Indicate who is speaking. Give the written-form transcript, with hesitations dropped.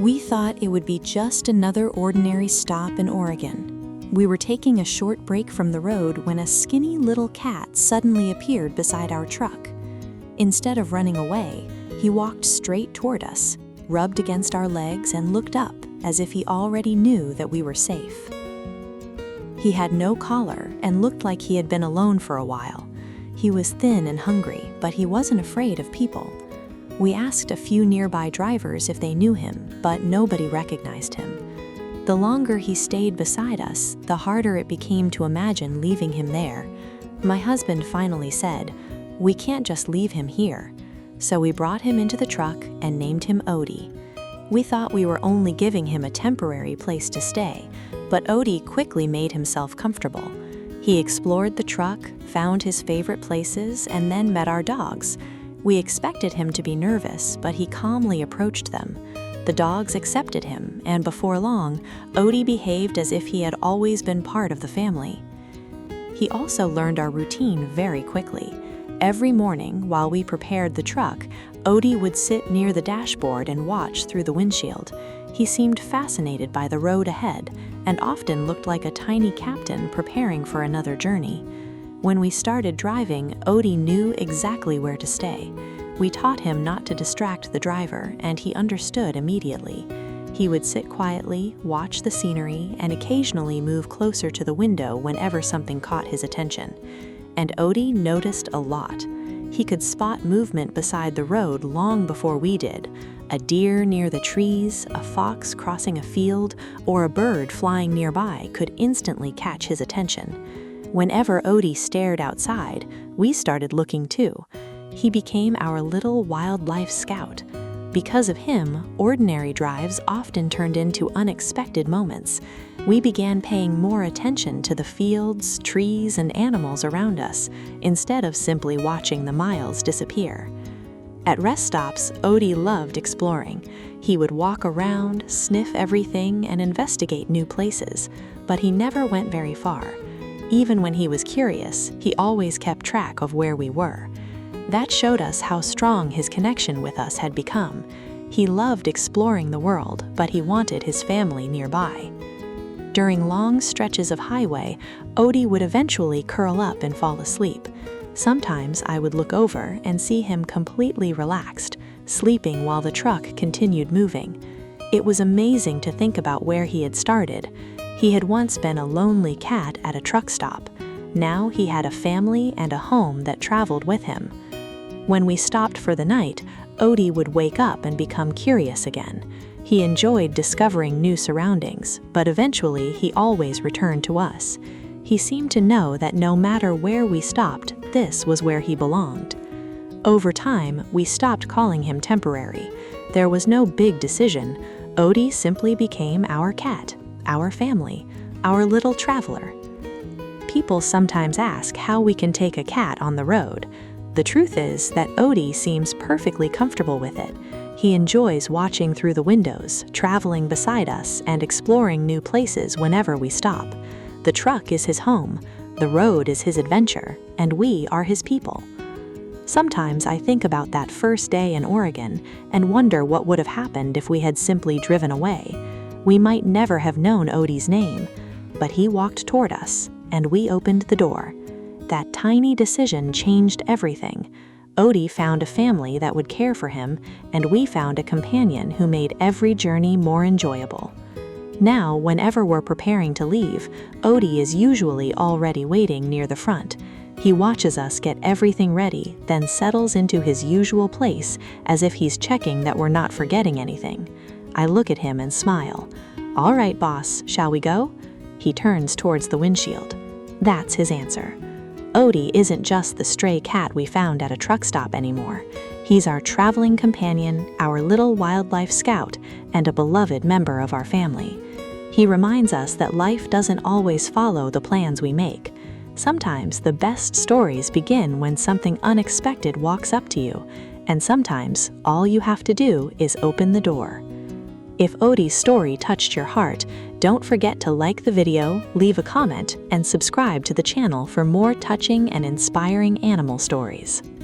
Speaker 1: We thought it would be just another ordinary stop in Oregon. We were taking a short break from the road when a skinny little cat suddenly appeared beside our truck. Instead of running away, he walked straight toward us, rubbed against our legs, and looked up as if he already knew that we were safe. He had no collar and looked like he had been alone for a while. He was thin and hungry, but he wasn't afraid of people. We asked a few nearby drivers if they knew him, but nobody recognized him. The longer he stayed beside us, the harder it became to imagine leaving him there. My husband finally said, "We can't just leave him here." So we brought him into the truck and named him Odie. We thought we were only giving him a temporary place to stay, but Odie quickly made himself comfortable. He explored the truck, found his favorite places, and then met our dogs. We expected him to be nervous, but he calmly approached them. The dogs accepted him, and before long, Odie behaved as if he had always been part of the family. He also learned our routine very quickly. Every morning, while we prepared the truck, Odie would sit near the dashboard and watch through the windshield. He seemed fascinated by the road ahead, and often looked like a tiny captain preparing for another journey. When we started driving, Odie knew exactly where to stay. We taught him not to distract the driver, and he understood immediately. He would sit quietly, watch the scenery, and occasionally move closer to the window whenever something caught his attention. And Odie noticed a lot. He could spot movement beside the road long before we did. A deer near the trees, a fox crossing a field, or a bird flying nearby could instantly catch his attention. Whenever Odie stared outside, we started looking too. He became our little wildlife scout. Because of him, ordinary drives often turned into unexpected moments. We began paying more attention to the fields, trees, and animals around us, instead of simply watching the miles disappear. At rest stops, Odie loved exploring. He would walk around, sniff everything, and investigate new places, but he never went very far. Even when he was curious, he always kept track of where we were. That showed us how strong his connection with us had become. He loved exploring the world, but he wanted his family nearby. During long stretches of highway, Odie would eventually curl up and fall asleep. Sometimes I would look over and see him completely relaxed, sleeping while the truck continued moving. It was amazing to think about where he had started. He had once been a lonely cat at a truck stop. Now he had a family and a home that traveled with him. When we stopped for the night, Odie would wake up and become curious again. He enjoyed discovering new surroundings, but eventually he always returned to us. He seemed to know that no matter where we stopped, this was where he belonged. Over time, we stopped calling him temporary. There was no big decision. Odie simply became our cat, our family, our little traveler. People sometimes ask how we can take a cat on the road. The truth is that Odie seems perfectly comfortable with it. He enjoys watching through the windows, traveling beside us, and exploring new places whenever we stop. The truck is his home, the road is his adventure, and we are his people. Sometimes I think about that first day in Oregon and wonder what would have happened if we had simply driven away. We might never have known Odie's name, but he walked toward us, and we opened the door. That tiny decision changed everything. Odie found a family that would care for him, and we found a companion who made every journey more enjoyable. Now, whenever we're preparing to leave, Odie is usually already waiting near the front. He watches us get everything ready, then settles into his usual place as if he's checking that we're not forgetting anything. I look at him and smile. "All right, boss, shall we go?" He turns towards the windshield. That's his answer. Odie isn't just the stray cat we found at a truck stop anymore. He's our traveling companion, our little wildlife scout, and a beloved member of our family. He reminds us that life doesn't always follow the plans we make. Sometimes the best stories begin when something unexpected walks up to you, and sometimes all you have to do is open the door. If Odie's story touched your heart, don't forget to like the video, leave a comment, and subscribe to the channel for more touching and inspiring animal stories.